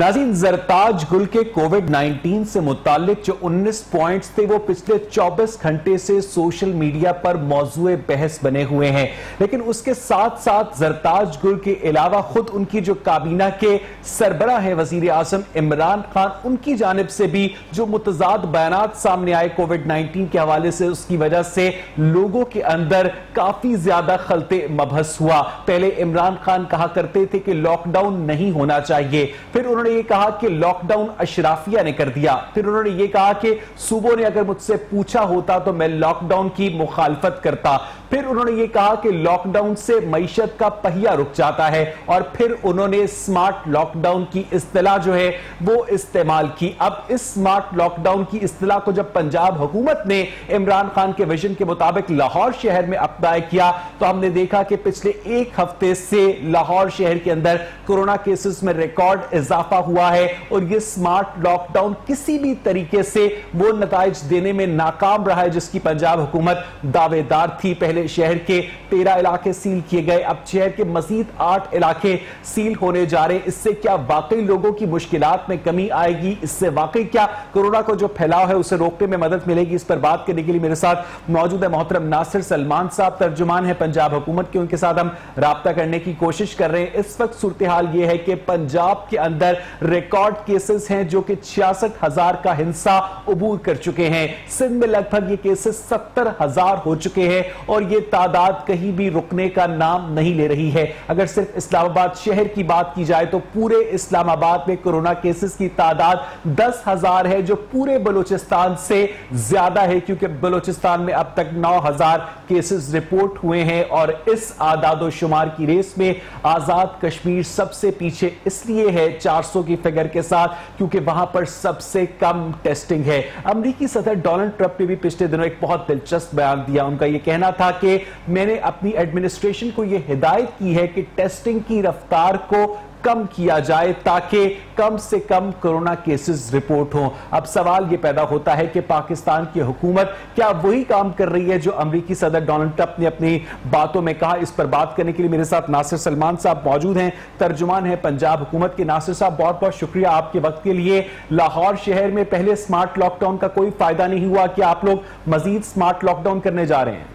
नाज़रीन, ज़रताज गुल के कोविड-19 से मुतालिक जो 19 पॉइंट्स थे वो पिछले 24 घंटे से सोशल मीडिया पर मौजूए बहस बने हुए हैं। लेकिन उसके साथ साथ ज़रताज गुल के अलावा खुद उनकी जो काबीना के सरबराह है वज़ीर आज़म इमरान खान, उनकी जानिब से भी जो मुतज़ाद बयानात सामने आए कोविड-19 के हवाले से, उसकी वजह से लोगों के अंदर काफी ज्यादा खलते मबहस हुआ। पहले इमरान खान कहा करते थे कि लॉकडाउन नहीं होना चाहिए, फिर उन्होंने ये कहा कि लॉकडाउन अशराफिया ने कर दिया, फिर उन्होंने ये कहा कि सूबों ने अगर मुझसे पूछा होता तो मैं लॉकडाउन की मुखालफत करता, फिर उन्होंने ये कहा कि लॉकडाउन से मईशत का पहिया रुक जाता है, और फिर उन्होंने स्मार्ट लॉकडाउन की इस्तिलाह जो है वो इस्तेमाल की। अब इस स्मार्ट लॉकडाउन की इस्तिलाह को जब पंजाब हुकूमत ने इमरान खान के विजन के मुताबिक लाहौर शहर में अप्लाई किया तो हमने देखा कि पिछले एक हफ्ते से लाहौर शहर के अंदर कोरोना केसेस में रिकॉर्ड इजाफा हुआ है, और यह स्मार्ट लॉकडाउन किसी भी तरीके से वो नताइज देने में नाकाम रहा है जिसकी पंजाब हुकूमत दावेदार थी। पहले शहर के 13 इलाके सील किए गए, अब शहर के मजीद 8 इलाके सील होने जा रहे हैं। इससे क्या वाकई लोगों की मुश्किलात में कमी आएगी? इससे वाकई क्या कोरोना को जो फैलाव है उसे रोकने में मदद मिलेगी? इस पर बात करने के लिए मेरे साथ मौजूद है मोहतरम नासिर सलमान साहब, तर्जुमान है पंजाब हुकूमत के, उनके साथ हम राब्ता करने की कोशिश कर रहे हैं। इस वक्त सूरत हाल यह है कि पंजाब के अंदर रिकॉर्ड केसेस हैं जो कि 66,000 का हिस्सा अबूर कर चुके हैं। सिंध में लगभग ये केसेस 70,000 हो चुके हैं, और ये तादाद कहीं भी रुकने का नाम नहीं ले रही है। अगर सिर्फ इस्लामाबाद शहर की बात की जाए तो पूरे इस्लामाबाद में कोरोना केसेस की तादाद 10,000 है, जो पूरे बलूचिस्तान से ज्यादा है, क्योंकि बलूचिस्तान में अब तक 9,000 केसेस रिपोर्ट हुए हैं। और इस आदादो शुमार की रेस में आजाद कश्मीर सबसे पीछे इसलिए है 400 की फिगर के साथ, क्योंकि वहां पर सबसे कम टेस्टिंग है। अमेरिकी सदर डोनाल्ड ट्रंप ने भी पिछले दिनों एक बहुत दिलचस्प बयान दिया। उनका यह कहना था कि मैंने अपनी एडमिनिस्ट्रेशन को यह हिदायत की है कि टेस्टिंग की रफ्तार को कम किया जाए ताकि कम से कम कोरोना केसेस रिपोर्ट हों। अब सवाल यह पैदा होता है कि पाकिस्तान की हुकूमत क्या वही काम कर रही है जो अमेरिकी सदर डोनाल्ड ट्रंप ने अपनी बातों में कहा? इस पर बात करने के लिए मेरे साथ नासिर सलमान साहब मौजूद हैं, तर्जुमान हैं पंजाब हुकूमत के। नासिर साहब, बहुत बहुत शुक्रिया आपके वक्त के लिए। लाहौर शहर में पहले स्मार्ट लॉकडाउन का कोई फायदा नहीं हुआ, कि आप लोग मजीद स्मार्ट लॉकडाउन करने जा रहे हैं?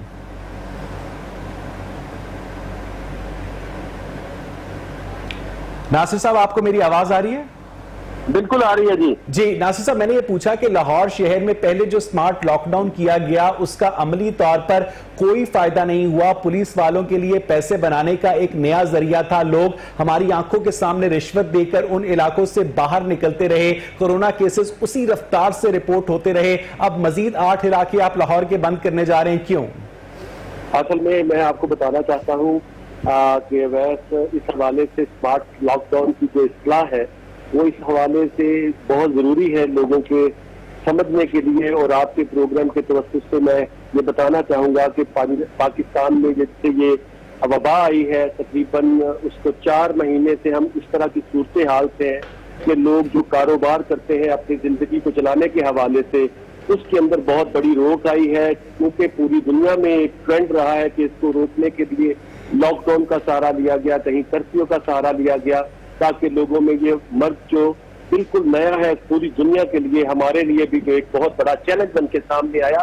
नासिर साहब, आपको मेरी आवाज आ रही है? बिल्कुल आ रही है जी। जी नासिर साहब, मैंने ये पूछा कि लाहौर शहर में पहले जो स्मार्ट लॉकडाउन किया गया उसका अमली तौर पर कोई फायदा नहीं हुआ। पुलिस वालों के लिए पैसे बनाने का एक नया जरिया था। लोग हमारी आंखों के सामने रिश्वत देकर उन इलाकों से बाहर निकलते रहे, कोरोना केसेस उसी रफ्तार से रिपोर्ट होते रहे। अब मजीद 8 इलाके आप लाहौर के बंद करने जा रहे हैं, क्यों? असल में मैं आपको बताना चाहता हूँ कि वैसे इस हवाले से स्मार्ट लॉकडाउन की जो इस्लाह है वो इस हवाले से बहुत जरूरी है लोगों के समझने के लिए। और आपके प्रोग्राम के तवज्जुह से मैं ये बताना चाहूंगा कि पाकिस्तान में जैसे ये वबा आई है, तकरीबन उसको 4 महीने से हम इस तरह की सूरत हाल से हैं कि लोग जो कारोबार करते हैं अपनी जिंदगी को चलाने के हवाले से, उसके अंदर बहुत बड़ी रोक आई है। क्योंकि पूरी दुनिया में एक ट्रेंड रहा है कि इसको रोकने के लिए लॉकडाउन का सहारा लिया गया, कहीं कर्फ्यू का सहारा लिया गया, ताकि लोगों में ये मर्ज जो बिल्कुल नया है पूरी दुनिया के लिए, हमारे लिए भी जो एक बहुत बड़ा चैलेंज बन के सामने आया,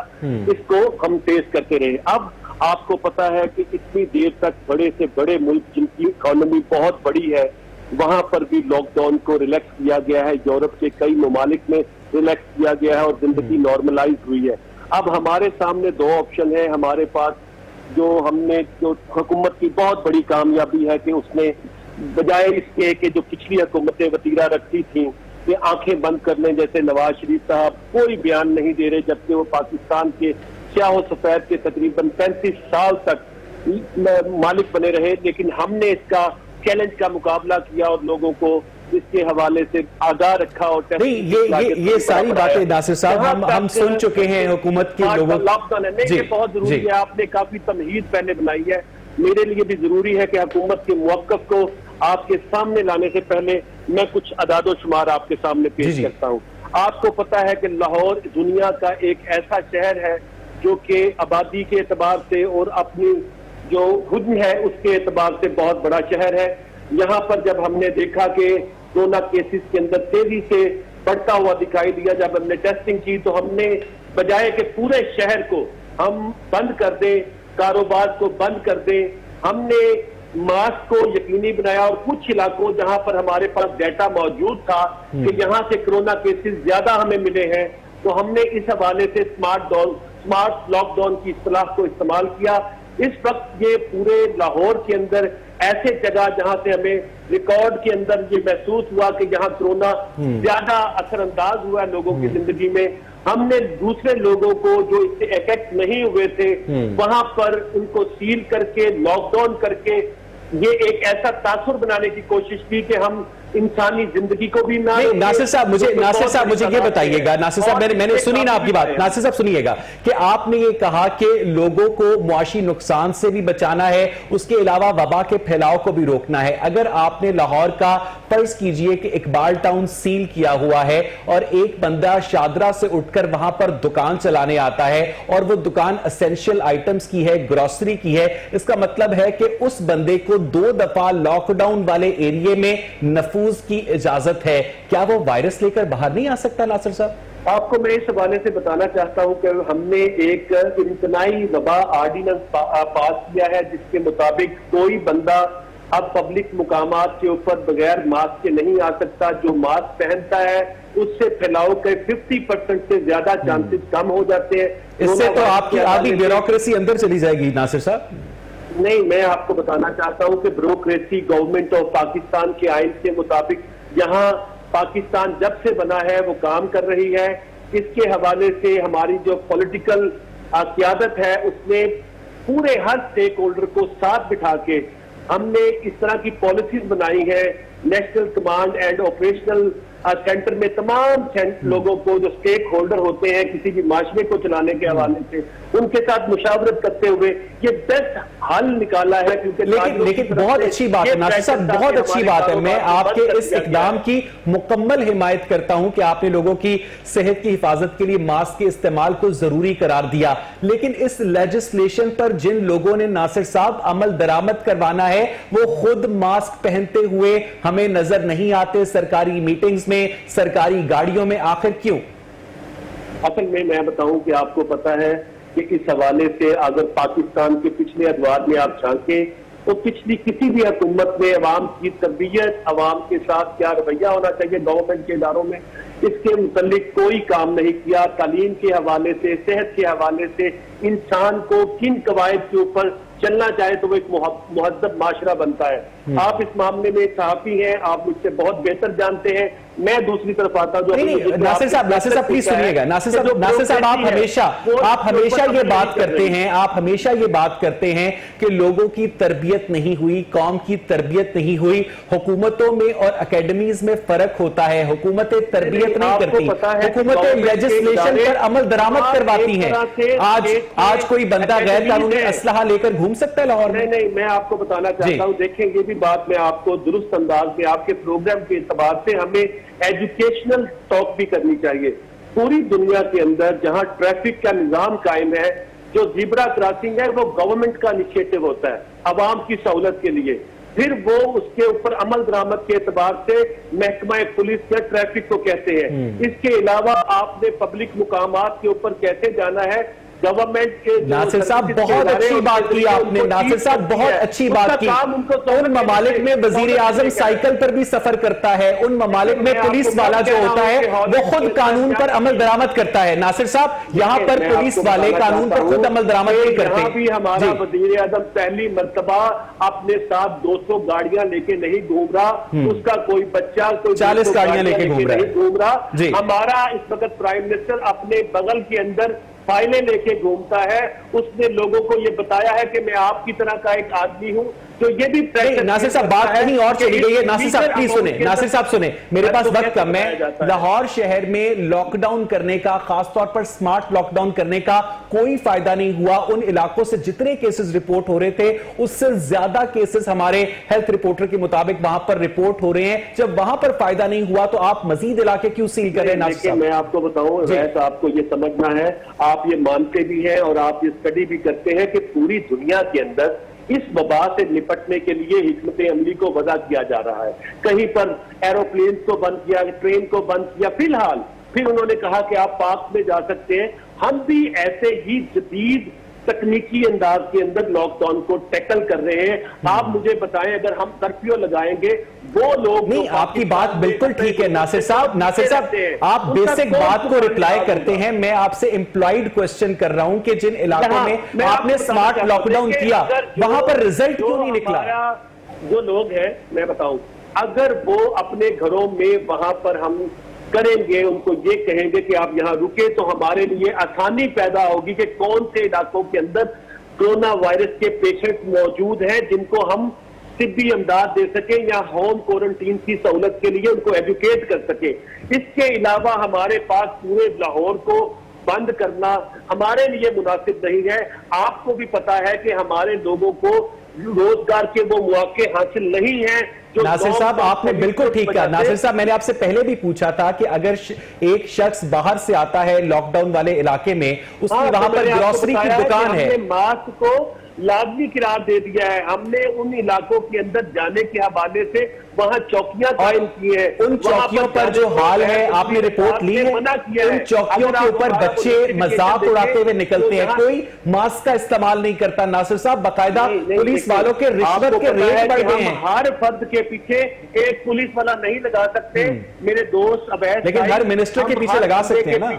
इसको हम फेस करते रहे। अब आपको पता है कि इतनी देर तक बड़े से बड़े मुल्क जिनकी इकोनॉमी बहुत बड़ी है वहां पर भी लॉकडाउन को रिलैक्स किया गया है। यूरोप के कई ममालिक में रिलैक्स किया गया है और जिंदगी नॉर्मलाइज हुई है। अब हमारे सामने 2 ऑप्शन है हमारे पास। जो हुकूमत की बहुत बड़ी कामयाबी है कि उसने बजाय इसके कि जो पिछली हुकूमतें वतीरा रखती थी कि आंखें बंद करने, जैसे नवाज शरीफ साहब कोई बयान नहीं दे रहे, जबकि वो पाकिस्तान के स्याह सफेद के तकरीबन 35 साल तक मालिक बने रहे, लेकिन हमने इसका चैलेंज का मुकाबला किया और लोगों को इसके हवाले से आगाह रखा। और नहीं, ये सारी बातें नासिर साहब हम सुन चुके हैं हुकूमत के लोगों। लॉकडाउन है, ये बहुत जरूरी है। आपने काफी तमहीद पहले बनाई है, मेरे लिए भी जरूरी है कि हुकूमत के मौक़िफ़ को आपके सामने लाने से पहले मैं कुछ अदादो शुमार आपके सामने पेश करता हूँ। आपको पता है कि लाहौर दुनिया का एक ऐसा शहर है जो कि आबादी के एतबार से और अपनी जो हुज्न है उसके एतबार से बहुत बड़ा शहर है। यहाँ पर जब हमने देखा कि कोरोना केसेस के अंदर तेजी से बढ़ता हुआ दिखाई दिया। जब हमने टेस्टिंग की तो हमने बजाय कि पूरे शहर को हम बंद कर दें, कारोबार को बंद कर दें, हमने मास्क को यकीनी बनाया और कुछ इलाकों जहां पर हमारे पास डेटा मौजूद था कि यहां से कोरोना केसेस ज्यादा हमें मिले हैं, तो हमने इस हवाले से स्मार्ट लॉकडाउन की इस्तेलाह को इस्तेमाल किया। इस वक्त ये पूरे लाहौर के अंदर ऐसे जगह जहां से हमें रिकॉर्ड के अंदर ये महसूस हुआ कि यहाँ कोरोना ज्यादा असरअंदाज हुआ लोगों की जिंदगी में, हमने दूसरे लोगों को जो इससे इफेक्ट नहीं हुए थे वहां पर उनको सील करके लॉकडाउन करके ये एक ऐसा तासुर बनाने की कोशिश की कि हम इंसानी जिंदगी को भी नासिर साहब मुझे ये बताइएगा, नासिर साहब मैंने सुनी ना आपकी बात, नासिर साहब सुनिएगा कि आपने ये कहा कि लोगों को मुआशी नुकसान से भी बचाना है, उसके अलावा वबा के फैलाव को भी रोकना है। अगर आपने लाहौर का फर्ज कीजिए कि इकबाल टाउन सील किया हुआ है और एक बंदा शादरा से उठकर वहां पर दुकान चलाने आता है और वो दुकान एसेंशियल आइटम्स की है, ग्रोसरी की है, इसका मतलब है कि उस बंदे को 2 दफा लॉकडाउन वाले एरिया में नफूज की इजाजत है। क्या वो वायरस लेकर बाहर नहीं आ सकता? नासिर साहब, आपको मैं इस हवाले से बताना चाहता हूं कि हमने एक इम्तनाई वबा ऑर्डिनेंस पास किया है जिसके मुताबिक कोई बंदा अब पब्लिक मुकामात के ऊपर बगैर मास्क के नहीं आ सकता। जो मास्क पहनता है उससे फैलाव के 50% से ज्यादा चांसेस कम हो जाते हैं। इससे तो आपकी आधी ब्यूरोक्रेसी अंदर चली जाएगी नासिर साहब। नहीं, मैं आपको बताना चाहता हूं कि ब्यूरोक्रेसी गवर्नमेंट ऑफ पाकिस्तान के आइन के मुताबिक यहाँ पाकिस्तान जब से बना है वो काम कर रही है। इसके हवाले से हमारी जो पॉलिटिकल क़यादत है उसने पूरे हर स्टेक होल्डर को साथ बिठा के हमने इस तरह की पॉलिसीज बनाई है। National command and operational centre में तमाम लोगों को जो स्टेक होल्डर होते हैं किसी भी माशरे को चलाने के हवाले से उनके साथ मुशावरत करते हुए ये बेस्ट हल निकाला है। क्योंकि लेकिन बहुत अच्छी बात है नासिर साहब, बहुत अच्छी बात है। मैं आपके इस इकदाम की मुकम्मल हिमायत करता हूं कि आपने लोगों की सेहत की हिफाजत के लिए मास्क के इस्तेमाल को जरूरी करार दिया, लेकिन इस लेजिस्लेशन पर जिन लोगों ने नासिर साहब अमल दरामद करवाना है वो खुद मास्क पहनते हुए हमें नजर नहीं आते सरकारी मीटिंग्स में, सरकारी गाड़ियों में। आखिर क्यों? असल में मैं बताऊं कि आपको पता है कि इस हवाले से अगर पाकिस्तान के पिछले अदवार में आप झांकें तो पिछली किसी भी हुकूमत में अवाम की तरबियत, अवाम के साथ क्या रवैया होना चाहिए गवर्नमेंट के इदारों में, इसके मुतालिक कोई काम नहीं किया। तालीम के हवाले से, सेहत के हवाले से इंसान को किन कवायद के ऊपर चलना चाहे तो वो एक मुहद्दब माशरा बनता है। आप इस मामले में सहाफी हैं, आप मुझसे बहुत बेहतर जानते हैं। मैं दूसरी तरफ आता हूं। नासिर साहब प्लीज सुनिएगा। नासिर साहब आप हमेशा ये बात करते हैं, आप हमेशा ये बात करते हैं कि लोगों की तरबियत नहीं हुई, कौम की तरबियत नहीं हुई। हुकूमतों में और अकेडमीज में फर्क होता है। हुकूमतें तरबियत नहीं करती, हुकूमतें लेजिस्लेशन पर अमल दरामद करवाती हैं। आज कोई बंदा गैर कानूनी असलहा लेकर घूम सकता है लाहौर में? नहीं, मैं आपको बताना चाहता हूं, देखें ये भी बात मैं आपको दुरुस्त अंदाज में आपके प्रोग्राम के एतबार से हमें एजुकेशनल टॉक भी करनी चाहिए। पूरी दुनिया के अंदर जहां ट्रैफिक का निजाम कायम है, जो ज़ीब्रा क्रॉसिंग है वो गवर्नमेंट का इनिशिएटिव होता है अवाम की सहूलत के लिए, फिर वो उसके ऊपर अमल दरामद के एतबार से महकमा पुलिस या ट्रैफिक को कहते हैं। इसके अलावा आपने पब्लिक मुकामात के ऊपर कैसे जाना है, गवर्नमेंट के नासिर साहब बहुत अच्छी बात की आपने, नासिर साहब बहुत अच्छी बात की। उन ममालिक में वजीर आजम साइकिल पर भी सफर करता है, उन ममालिक में पुलिस वाला जो होता है वो खुद कानून पर अमल दरामद करता है। नासिर साहब यहाँ पर पुलिस वाले कानून पर खुद अमल दरामद नहीं करते। भी हमारा वजीर आजम पहली मर्तबा अपने साथ 200 गाड़ियां लेके नहीं घूम रहा, उसका कोई बच्चा 40 गाड़ियां लेके घूम रहा। हमारा इस वक्त प्राइम मिनिस्टर अपने बगल के अंदर फाइलें लेके घूमता है। उसने लोगों को ये बताया है कि मैं आपकी तरह का एक आदमी हूं। तो ये भी नासिर साहब बात कहीं और चली गई है। नासिर साहब प्लीज सुने, नासिर साहब सुने, मेरे पास वक्त कम है। लाहौर शहर में लॉकडाउन करने का, खासतौर पर स्मार्ट लॉकडाउन करने का कोई फायदा नहीं हुआ। उन इलाकों से जितने केसेस रिपोर्ट हो रहे थे उससे ज्यादा केसेस हमारे हेल्थ रिपोर्टर के मुताबिक वहां पर रिपोर्ट हो रहे हैं। जब वहां पर फायदा नहीं हुआ तो आप मजीद इलाके क्यों सील कर रहे हैं? नासिर साहब मैं आपको बताऊं, आपको ये समझना है, आप ये मानते भी हैं और आप ये स्टडी भी करते हैं कि पूरी दुनिया के अंदर इस वबा से निपटने के लिए हिकमत अमली को वज़ा किया जा रहा है। कहीं पर एरोप्लेन को बंद किया, ट्रेन को बंद किया, फिर उन्होंने कहा कि आप पार्क में जा सकते हैं। हम भी ऐसे ही जदीद तकनीकी अंदाज के अंदर लॉकडाउन को टैकल कर रहे हैं। आप मुझे बताएं, अगर हम कर्फ्यू लगाएंगे, वो लोग नहीं, आपकी बात बिल्कुल ठीक है नासिर साहब, आप बेसिक बात को रिप्लाई करते हैं। मैं आपसे एम्प्लॉयड क्वेश्चन कर रहा हूं कि जिन इलाकों में आपने स्मार्ट लॉकडाउन किया, वहां पर रिजल्ट क्यों नहीं निकला? जो लोग हैं, मैं बताऊं, अगर वो अपने घरों में वहां पर हम करेंगे, उनको ये कहेंगे कि आप यहां रुके, तो हमारे लिए आसानी पैदा होगी कि कौन से इलाकों के अंदर कोरोना वायरस के पेशेंट मौजूद हैं जिनको हम तिब्बी इमदाद दे सके या होम क्वारंटीन की सहूलत के लिए उनको एजुकेट कर सके। इसके अलावा हमारे पास पूरे लाहौर को बंद करना हमारे लिए मुनासिब नहीं है। आपको भी पता है कि हमारे लोगों को रोजगार के वो मौके हासिल नहीं है। नासिर साहब, आपने बिल्कुल ठीक कहा। नासिर साहब, मैंने आपसे पहले भी पूछा था कि अगर एक शख्स बाहर से आता है लॉकडाउन वाले इलाके में, उसकी वहां पर ग्रोसरी की दुकान है, मास्क को लाजमी करार दे दिया है। हमने उन इलाकों के अंदर जाने के हवाले से वहां चौकियां कायम की है। उन चौकियों पर जो हाल है, आपने रिपोर्ट ली है, उन चौकियों के ऊपर बच्चे मजाक उड़ाते हुए निकलते हैं, कोई मास्क का इस्तेमाल नहीं करता। नासिर साहब, बाकायदा पुलिस वालों के रिश्वत के रेट बढ़ गए हैं। हर फर्द के पीछे एक पुलिस वाला नहीं लगा सकते। मेरे दोस्त अवैध, लेकिन हर मिनिस्टर के पीछे लगा सकते हैं ना।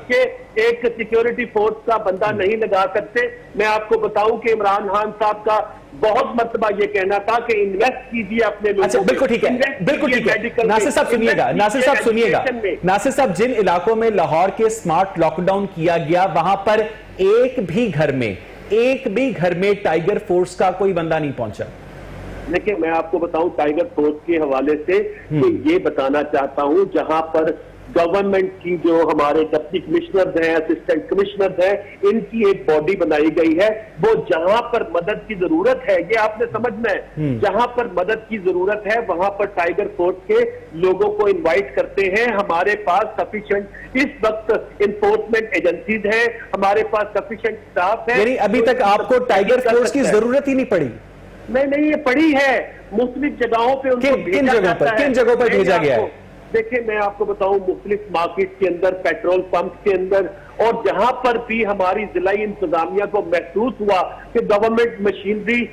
एक सिक्योरिटी फोर्स का बंदा नहीं लगा सकते। मैं आपको बताऊं कि इमरान खान साहब का बहुत मर्तबा ये कहना था कि इन्वेस्ट कीजिए अपने लोगों। अच्छा, बिल्कुल ठीक है, बिल्कुल ठीक है। नासिर साहब सुनिएगा, नासिर साहब, जिन इलाकों में लाहौर के स्मार्ट लॉकडाउन किया गया, वहां पर एक भी घर में टाइगर फोर्स का कोई बंदा नहीं पहुंचा। देखिए, मैं आपको बताऊं, टाइगर फोर्स के हवाले से तो ये बताना चाहता हूं, जहां पर गवर्नमेंट की जो हमारे डिप्टी कमिश्नर हैं, असिस्टेंट कमिश्नर हैं, इनकी एक बॉडी बनाई गई है। वो जहां पर मदद की जरूरत है, ये आपने समझना है, जहां पर मदद की जरूरत है वहां पर टाइगर फोर्स के लोगों को इनवाइट करते हैं। हमारे पास सफिशिएंट इस वक्त इन्फोर्समेंट एजेंसीज हैं, हमारे पास सफिशिएंट स्टाफ है। यानी अभी तक आपको टाइगर फोर्स की जरूरत ही नहीं पड़ी? नहीं, ये पड़ी है। मुख्तलिफ जगहों पे उनको किन जगहों पर भेजा गया है? देखिए, मैं आपको बताऊं, मुख्तलिफ मार्केट के अंदर, पेट्रोल पंप के अंदर, और जहां पर भी हमारी जिलाई इंतजामिया को महसूस हुआ कि गवर्नमेंट मशीनरी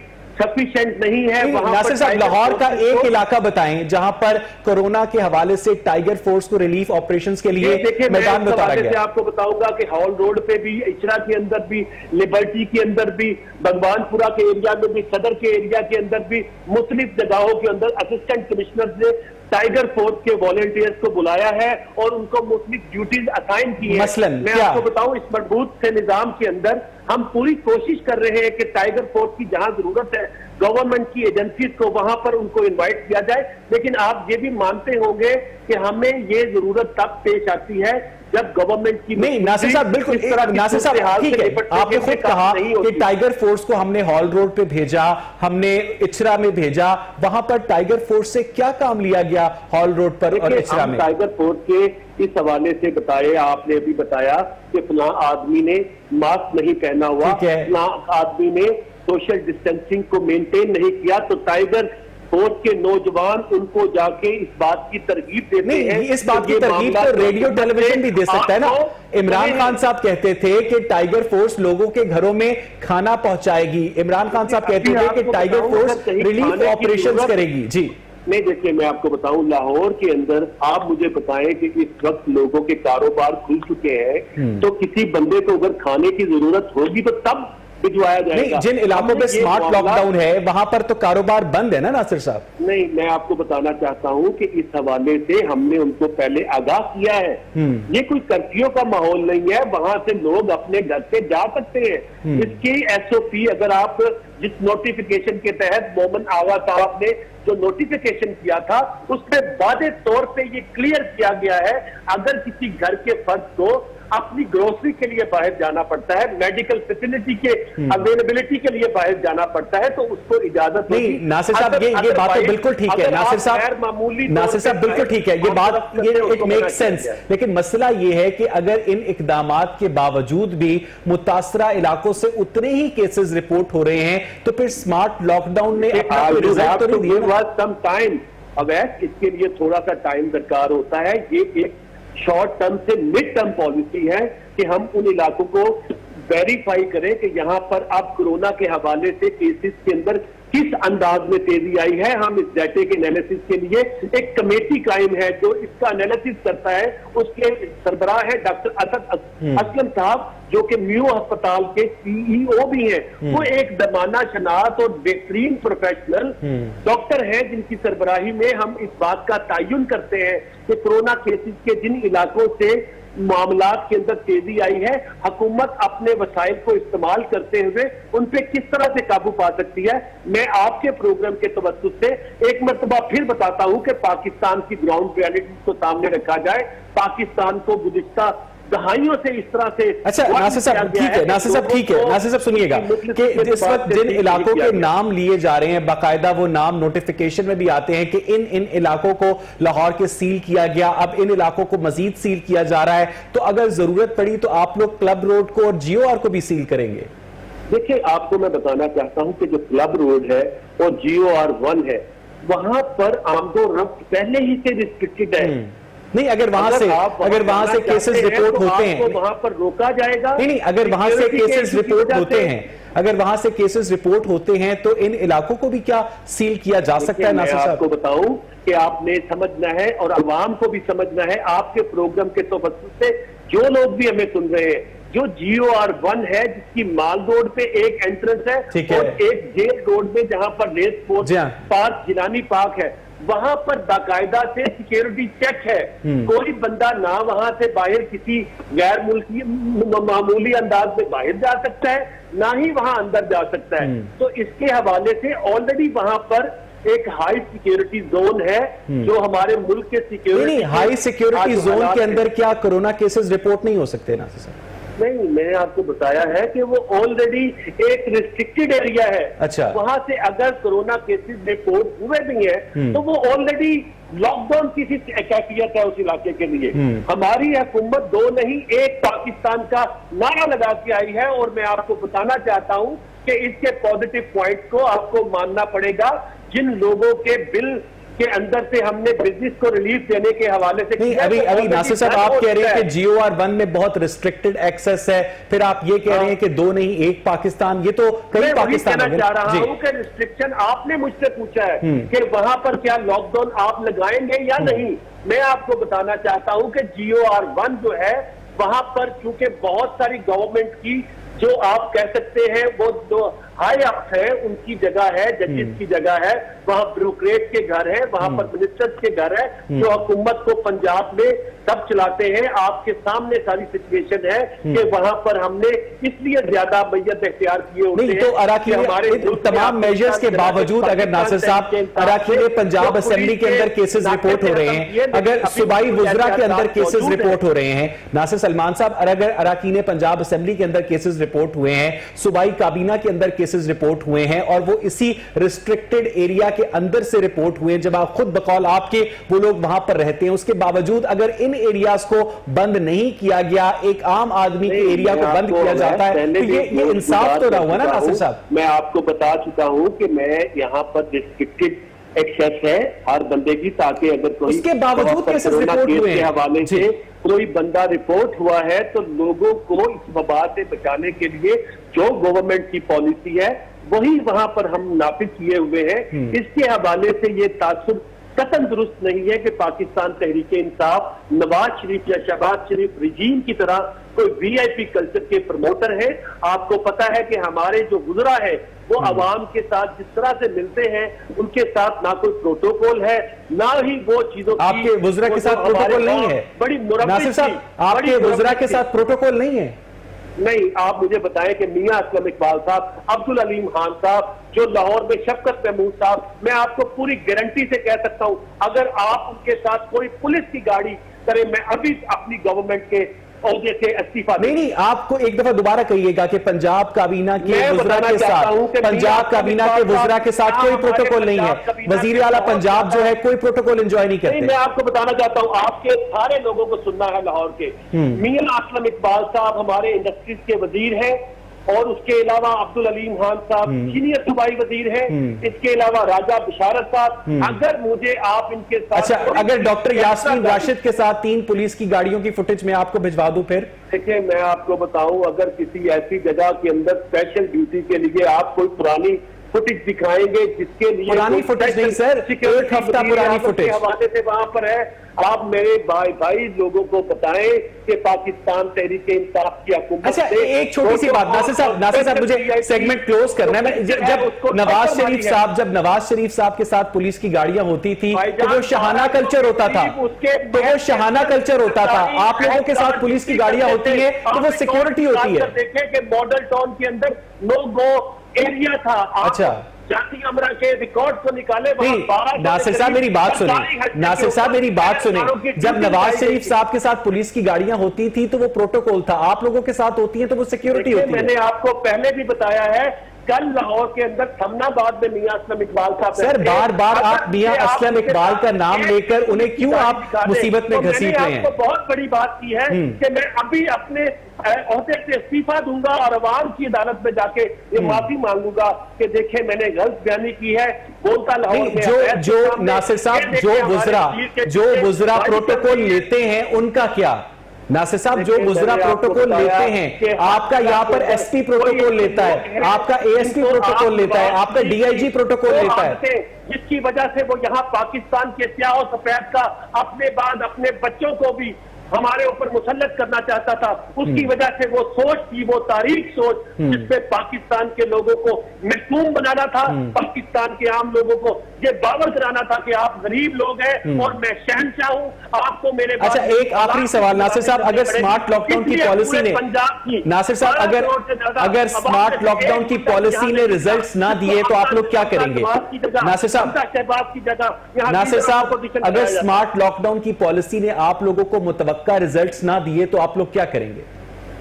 सफिशिएंट नहीं है, वहां नासिर साहब, लाहौर का एक इलाका बताएं जहां पर कोरोना के हवाले से टाइगर फोर्स को रिलीफ ऑपरेशंस के लिए मैदान बताया गया। आपको बताऊंगा कि हॉल रोड पे भी, इचरा के अंदर भी, लिबर्टी के अंदर भी, भगवानपुरा के एरिया में भी, सदर के एरिया के अंदर भी, मुख्तलिफ जगहों के अंदर असिस्टेंट कमिश्नर ने टाइगर फोर्स के वॉलंटियर्स को बुलाया है और उनको मुख्तलिफ ड्यूटीज असाइन की है। मैं आपको बताऊं, इस मजबूत से निजाम के अंदर हम पूरी कोशिश कर रहे हैं कि टाइगर फोर्स की जहां जरूरत है, गवर्नमेंट की एजेंसीज को वहां पर उनको इनवाइट किया जाए। लेकिन आप ये भी मानते होंगे कि हमें ये जरूरत तब पेश आती है जब गवर्नमेंट की नहीं। नासिर साहब, बिल्कुल, नासिर साहब ठीक है, आपने खुद कहा कि टाइगर फोर्स को हमने हॉल रोड पे भेजा, हमने इचरा में भेजा, वहां पर टाइगर फोर्स से क्या काम लिया गया हॉल रोड पर और इचरा में? टाइगर फोर्स के इस हवाले से बताए, आपने अभी बताया कि फलां आदमी ने मास्क नहीं पहना हुआ, फलां आदमी ने सोशल डिस्टेंसिंग को मेंटेन नहीं किया, तो टाइगर फोर्स के नौजवान उनको जाके इस बात की तरगीब देते हैं। इस बात की तरगीब तो रेडियो टेलीविजन भी दे सकता है ना। इमरान खान साहब कहते थे कि टाइगर फोर्स लोगों के घरों में खाना पहुंचाएगी। इमरान खान साहब कहते थे कि टाइगर फोर्स रिलीफ ऑपरेशंस करेगी। जी नहीं, देखिए, मैं आपको बताऊं, लाहौर के अंदर आप मुझे बताएं कि इस वक्त लोगों के कारोबार खुल चुके हैं, तो किसी बंदे को अगर खाने की जरूरत होगी तो तब भिजवाया जाएगा। जिन इलाकों में स्मार्ट लॉकडाउन है वहां पर तो कारोबार बंद है ना नासिर साहब? नहीं, मैं आपको बताना चाहता हूं कि इस हवाले से हमने उनको पहले आगाह किया है। ये कोई कर्फ्यू का माहौल नहीं है, वहां से लोग अपने घर से जा सकते हैं। इसकी एसओपी, अगर आप जिस नोटिफिकेशन के तहत मोमन आगा साहब ने जो नोटिफिकेशन किया था, उसमें वादे तौर पे ये क्लियर किया गया है, अगर किसी घर के फर्द को अपनी ग्रोसरी के लिए बाहर जाना पड़ता है, मेडिकल फैसिलिटी के अवेलेबिलिटी के लिए बाहर जाना पड़ता है, तो उसको इजाजत नहीं। नासिर साहब ये बात तो बिल्कुल ठीक है, नासिर साहब बिल्कुल ठीक है, ये बात इट मेक सेंस। लेकिन मसला ये है कि अगर इन इकदामात के बावजूद भी मुतासरा इलाकों से उतने ही केसेस रिपोर्ट हो रहे हैं, तो फिर स्मार्ट लॉकडाउन ने अपना कोई रिजल्ट तो नहीं दिया। अवैध इसके लिए थोड़ा सा टाइम दरकार होता है। ये एक शॉर्ट टर्म से मिड टर्म पॉलिसी है कि हम उन इलाकों को वेरीफाई करें कि यहां पर अब कोरोना के हवाले से केसेस के अंदर किस अंदाज में तेजी आई है। हम इस डाटे के एनालिसिस के लिए एक कमेटी कायम है जो इसका एनालिसिस करता है। उसके सरबराह है डॉक्टर असद असलम साहब, जो कि म्यू अस्पताल के सीईओ भी हैं। वो एक दमाना शनात और बेहतरीन प्रोफेशनल डॉक्टर हैं, जिनकी सरबराही में हम इस बात का तयन करते हैं कि कोरोना केसेस के जिन इलाकों से मामलात के अंदर तेजी आई है, हुकूमत अपने वसाइल को इस्तेमाल करते हुए उन पे किस तरह से काबू पा सकती है। मैं आपके प्रोग्राम के तवज्जुह से एक मरतबा फिर बताता हूं कि पाकिस्तान की ग्राउंड रियलिटी को सामने रखा जाए। पाकिस्तान को गुज़िश्ता दहाइयों से इस तरह से अच्छा नासिर साहब ठीक है, नासिर साहब ठीक है, नासिर साहब सुनिएगा कि जिस वक्त जिन इलाकों के नाम लिए जा रहे हैं, बाकायदा वो नाम नोटिफिकेशन में भी आते हैं कि इन इलाकों को लाहौर के सील किया गया, अब इन इलाकों को मजीद सील किया जा रहा है, तो अगर जरूरत पड़ी तो आप लोग क्लब रोड को और GOR को भी सील करेंगे? देखिए, आपको मैं बताना चाहता हूं कि जो क्लब रोड है और GOR 1 है, वहां पर आमदो-रफ्त पहले ही से रिस्ट्रिक्टेड है। नहीं, अगर वहां से केसेस रिपोर्ट होते हैं, वहां पर रोका जाएगा। नहीं, अगर वहां से केसेस रिपोर्ट होते हैं, अगर वहां से केसेस रिपोर्ट होते हैं तो इन इलाकों को भी क्या सील किया जा सकता है? नासिर साहब, आपको बताऊं कि आपने समझना है और अवाम को भी समझना है। आपके प्रोग्राम के तवज्जुह से जो लोग भी हमें सुन रहे हैं, जो GOR 1 है, जिसकी माल रोड पे एक एंट्रेंस है और एक जेल रोड में जहां पर race course park Jilani park है, वहां पर बाकायदा से सिक्योरिटी चेक है। कोई बंदा ना वहां से बाहर किसी गैर मुल्की मामूली अंदाज में बाहर जा सकता है, ना ही वहां अंदर जा सकता है। तो इसके हवाले से ऑलरेडी वहां पर एक हाई सिक्योरिटी जोन है जो हमारे मुल्क के सिक्योरिटी हाई सिक्योरिटी जोन के अंदर क्या कोरोना केसेस रिपोर्ट नहीं हो सकते? नासिर साहब, नहीं, मैंने आपको बताया है कि वो ऑलरेडी एक रिस्ट्रिक्टेड एरिया है। अच्छा, वहां से अगर कोरोना केसेस रिपोर्ट हुए भी हैं तो वो ऑलरेडी लॉकडाउन की कैफियत है उस इलाके के लिए। हमारी हुकूमत दो नहीं एक पाकिस्तान का नारा लगा के आई है, और मैं आपको बताना चाहता हूं कि इसके पॉजिटिव पॉइंट को आपको मानना पड़ेगा। जिन लोगों के बिल के अंदर से हमने बिजनेस को रिलीफ देने के हवाले से नहीं, अभी नासिर साहब आप कह रहे हैं कि GOR 1 में बहुत रिस्ट्रिक्टेड एक्सेस है, फिर आप ये कह रहे हैं कि दो नहीं एक पाकिस्तान, ये तो कई पाकिस्तान है। चाह रहा हूं कि रिस्ट्रिक्शन आपने मुझसे पूछा है कि वहां पर क्या लॉकडाउन आप लगाएंगे या नहीं। मैं आपको बताना चाहता हूं कि GOR 1 जो है वहां पर चूंकि बहुत सारी गवर्नमेंट की जो आप कह सकते हैं वो जो हाई अप है उनकी जगह है, जजेस की जगह है, वहां ब्यूरोक्रेट के घर है, वहां पर मिनिस्टर्स के घर है जो हुकूमत को पंजाब में सब चलाते हैं। आपके सामने सारी सिचुएशन है कि वहां पर हमने इसलिए ज्यादा मैयत इख्तियार किए होते हैं। तो अराकीन तमाम मेजर्स के बावजूद अगर नासिर साहब अराकीन पंजाब असेंबली के अंदर केसेस रिपोर्ट हो रहे हैं, अगर सूबाई वुज़रा के अंदर केसेस रिपोर्ट हो रहे हैं, नासिर सलमान साहब, अगर अराकीन पंजाब असेंबली के अंदर केसेस रिपोर्ट हुए हैं, सूबाई काबीना के अंदर केसेस रिपोर्ट हुए हैं और वो इसी रिस्ट्रिक्टेड एरिया के अंदर से रिपोर्ट हुए हैं, जब आप खुद बकौल आपके वो लोग वहां पर रहते हैं, उसके बावजूद अगर इन एरियाज को बंद नहीं किया गया, एक आम आदमी के एरिया को बंद किया जाता है, तो ये इंसाफ तो रहा हुआ ना नासिर साहब? मैं आपको बता चुका हूं कि मैं यहां पर रिस्ट्रिक्टेड एक्सेस है हर बंदे की, ताकि अगर कोई उसके बावजूद केसेस रिपोर्ट हुए के हवाले से कोई बंदा रिपोर्ट हुआ है तो लोगों को इस वबा से बचाने के लिए जो गवर्नमेंट की पॉलिसी है वही वहां पर हम नाफिज किए हुए हैं। इसके हवाले से ये तासुब कतन दुरुस्त नहीं है कि पाकिस्तान तहरीक इंसाफ नवाज शरीफ या शहबाज शरीफ रिजीम की तरह कोई VIP कल्चर के प्रमोटर है। आपको पता है कि हमारे जो गुजरा है वो अवाम के साथ जिस तरह से मिलते हैं उनके साथ ना कोई प्रोटोकॉल है, ना ही वो चीजों की। आपके गुजरा के साथ प्रोटोकॉल नहीं है? बड़ी नासिर साहब, आपके गुजरा के साथ प्रोटोकॉल नहीं है? नहीं, आप मुझे बताएं कि मियां असलम इकबाल साहब, अब्दुल अलीम खान साहब, जो लाहौर में शफकत महमूद साहब, मैं आपको पूरी गारंटी से कह सकता हूं अगर आप उनके साथ कोई पुलिस की गाड़ी करें, मैं अभी अपनी गवर्नमेंट के ओहदे से इस्तीफा दें। नहीं, आपको एक दफा दोबारा कहिएगा कि पंजाब काबीना के वज़रा के साथ, पंजाब काबीना के वज़रा के साथ कोई प्रोटोकॉल नहीं है। वजीर आला पंजाब जो है कोई प्रोटोकॉल एंजॉय नहीं करते। मैं आपको बताना चाहता हूं, आपके सारे लोगों को सुनना है लाहौर के, मियां असलम इकबाल साहब हमारे इंडस्ट्रीज के वजीर हैं, और उसके अलावा अब्दुल अलीम खान साहब सीनियर सूबाई वजीर हैं, इसके अलावा राजा बिशारत साहब। अगर मुझे आप इनके साथ, अच्छा, अगर डॉक्टर यास्मीन राशिद के साथ 3 पुलिस की गाड़ियों की फुटेज में आपको भिजवा दूं फिर? देखिए, मैं आपको बताऊं, अगर किसी ऐसी जगह के अंदर स्पेशल ड्यूटी के लिए आप कोई पुरानी फुटेज दिखाएंगे जिसके लिए पुरानी फुटेज नहीं सर, 1 हफ्ता पुरानी फुटेज हवाले से वहां पर है, आप मेरे भाई लोगों को बताएं कि पाकिस्तान तहरीक इंसाफ की हुकूमत। अच्छा, एक छोटी सी बात नासिर साहब मुझे सेगमेंट क्लोज करना है। जब नवाज शरीफ साहब के साथ पुलिस की गाड़ियां होती थी तो वो शहाना कल्चर होता था, आप लोगों के साथ पुलिस की गाड़ियां होती है तो वो सिक्योरिटी होती है। देखें कि मॉडल टाउन के अंदर नो गो एरिया था। अच्छा, जाती अमरा के रिकॉर्ड को निकाले। नासिर साहब मेरी बात सुने, जब नवाज शरीफ साहब के साथ पुलिस की गाड़ियां होती थी तो वो प्रोटोकॉल था, आप लोगों के साथ होती है तो वो सिक्योरिटी होती है। मैंने आपको पहले भी बताया है, कल लाहौर के अंदर थमनाबाद में मियां असलम इकबाल साहब, सर बार बार आप मियां असलम इकबाल का नाम लेकर उन्हें क्यों आप मुसीबत में घसीट रहे हैं? आपको बहुत बड़ी बात की है कि मैं अभी अपने ओहदे से इस्तीफा दूंगा और अवाम की अदालत में जाके ये माफी मांगूंगा कि देखें मैंने गलत बयानी की है। बोलता लाहौर में जो नासिर साहब जो वुज़रा प्रोटोकॉल लेते हैं उनका क्या? नासिर साहब जो वुज़रा प्रोटोकॉल लेते हैं, आपका यहाँ पर एसपी प्रोटोकॉल लेता है, आपका एएसपी प्रोटोकॉल लेता है, आपका डीआईजी प्रोटोकॉल लेता है, जिसकी वजह से वो यहाँ पाकिस्तान के स्याह और सफेद का अपने बाद अपने बच्चों को भी हमारे ऊपर मुसल्लत करना चाहता था। उसकी वजह से वो सोच थी, वो तारीख सोच, जिसमें पाकिस्तान के लोगों को महसूम बनाना था, पाकिस्तान के आम लोगों को ये बावर कराना था कि आप गरीब लोग हैं और मैं शहंशाह हूं, आपको मेरे। अच्छा, एक आखिरी सवाल नासिर साहब, अगर स्मार्ट लॉकडाउन की पॉलिसी ने, नासिर साहब अगर स्मार्ट लॉकडाउन की पॉलिसी ने रिजल्ट्स ना दिए तो आप लोग क्या करेंगे? नासिर साहब अगर स्मार्ट लॉकडाउन की पॉलिसी ने आप लोगों को मुतवक्का रिजल्ट्स ना दिए तो आप लोग क्या करेंगे?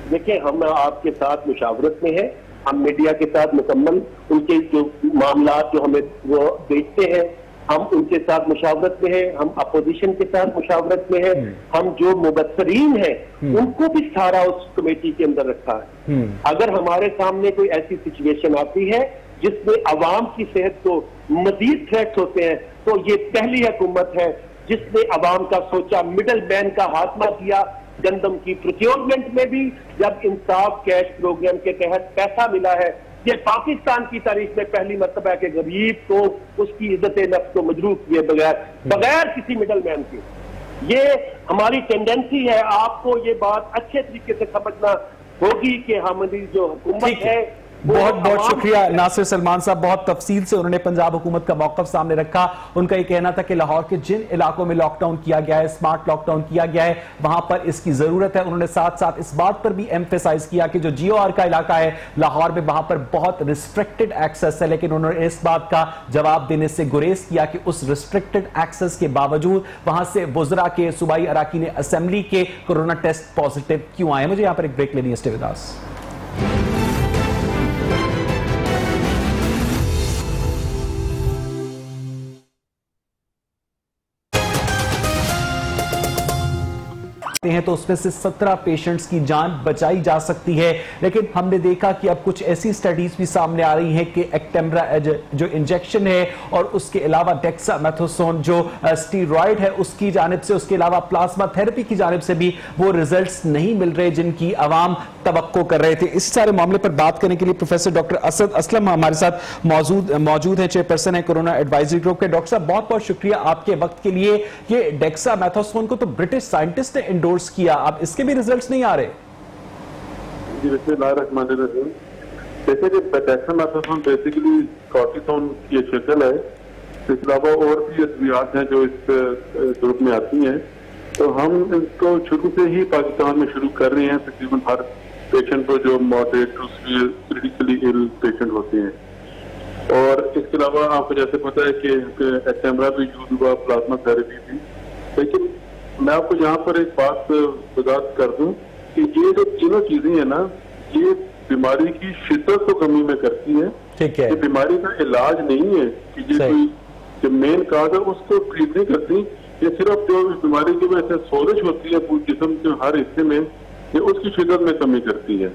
देखिए, हम आपके साथ मुशावरत में हैं, हम मीडिया के साथ मुकम्मल उनके जो मामला जो हमें वो देखते हैं, हम उनके साथ मुशावरत में हैं, हम अपोजिशन के साथ मुशावरत में हैं, हम जो मुबस्सरीन हैं उनको भी सारा उस कमेटी के अंदर रखा है। अगर हमारे सामने कोई ऐसी सिचुएशन आती है जिसमें अवाम की सेहत को मजीद थ्रेट्स होते हैं, तो ये पहली हुकूमत है जिसने अवाम का सोचा, मिडल मैन का खात्मा किया। गंदम की प्रोक्योरमेंट में भी जब इंसाफ कैश प्रोग्राम के तहत पैसा मिला है, ये पाकिस्तान की तारीख में पहली मर्तबा के गरीब को उसकी इज्जत नफ्स को मजरूह किए बगैर किसी मिडल मैन के। ये हमारी टेंडेंसी है, आपको ये बात अच्छे तरीके से समझना होगी कि हमारी जो हुकूमत है। बहुत बहुत शुक्रिया नासिर सलमान साहब, बहुत तफसील से उन्होंने पंजाब हुकूमत का मौक़िफ़ सामने रखा। उनका यह कहना था कि लाहौर के जिन इलाकों में लॉकडाउन किया गया है, स्मार्ट लॉकडाउन किया गया है, वहां पर इसकी जरूरत है। उन्होंने साथ साथ इस बात पर भी एम्फेसाइज किया कि जो GOR का इलाका है लाहौर में, वहां पर बहुत रिस्ट्रिक्टेड एक्सेस है, लेकिन उन्होंने इस बात का जवाब देने से गुरेज किया कि उस रिस्ट्रिक्टेड एक्सेस के बावजूद वहां से वुज़रा के सूबाई अराकीन असेंबली के कोरोना टेस्ट पॉजिटिव क्यों आए। मुझे यहां पर एक ब्रेक लेनी है, स्टे विद अस। हैं तो उसमें से 17 पेशेंट्स की जान बचाई जा सकती है, लेकिन हमने देखा कि अब कुछ ऐसी स्टडीज भी सामने आ रही हैं कि एक्टेम्ब्रा जो इंजेक्शन है और उसके अलावा डेक्सामेथासोन जो स्टीरॉयड है उसकी जानिब से, उसके अलावा प्लाज्मा थेरेपी की जानिब से भी वो रिजल्ट्स नहीं मिल रहे जिनकी आवाम तवक्को कर रहे थे। इस सारे मामले पर बात करने के लिए प्रोफेसर डॉक्टर असद असलम हमारे साथ मौजूद है, चेयरपर्सन है कोरोना एडवाइजरी ग्रुप के। डॉक्टर साहब बहुत बहुत शुक्रिया आपके वक्त के लिए। ये डेक्सामेथासोन को तो ब्रिटिश साइंटिस्ट ने इंडोर्स किया, अब इसके भी रिजल्ट्स नहीं आ रहे। जी बिस्मिल्लाहिर्रहमानिर्रहीम। जैसे कि डेक्सामेथासोन बेसिकली कॉर्टिसोन की शक्ल है, इसके अलावा और भी अद्वियात हैं जो इस ग्रुप में आती हैं, तो हम इसको शुरू से ही पाकिस्तान में शुरू कर रहे हैं तकरीबन हर पेशेंट को जो moderate to severe critically ill patient होते हैं। और इसके अलावा आपको जैसे पता है कि एक्टेम्ब्रा भी यूज हुआ, प्लाज्मा थेरेपी भी। लेकिन मैं आपको यहाँ पर एक बात वजाहत कर दूं कि ये जो तीनों चीजें हैं ना, ये बीमारी की शिद्दत को कमी में करती है। ठीक है। ये बीमारी का इलाज नहीं है कि ये कोई जो मेन काज है उसको ट्रीट नहीं करती। ये सिर्फ जो बीमारी की वजह से सोजिश होती है पूरे जिस्म के हर हिस्से में, ये उसकी शिद्दत में कमी करती है।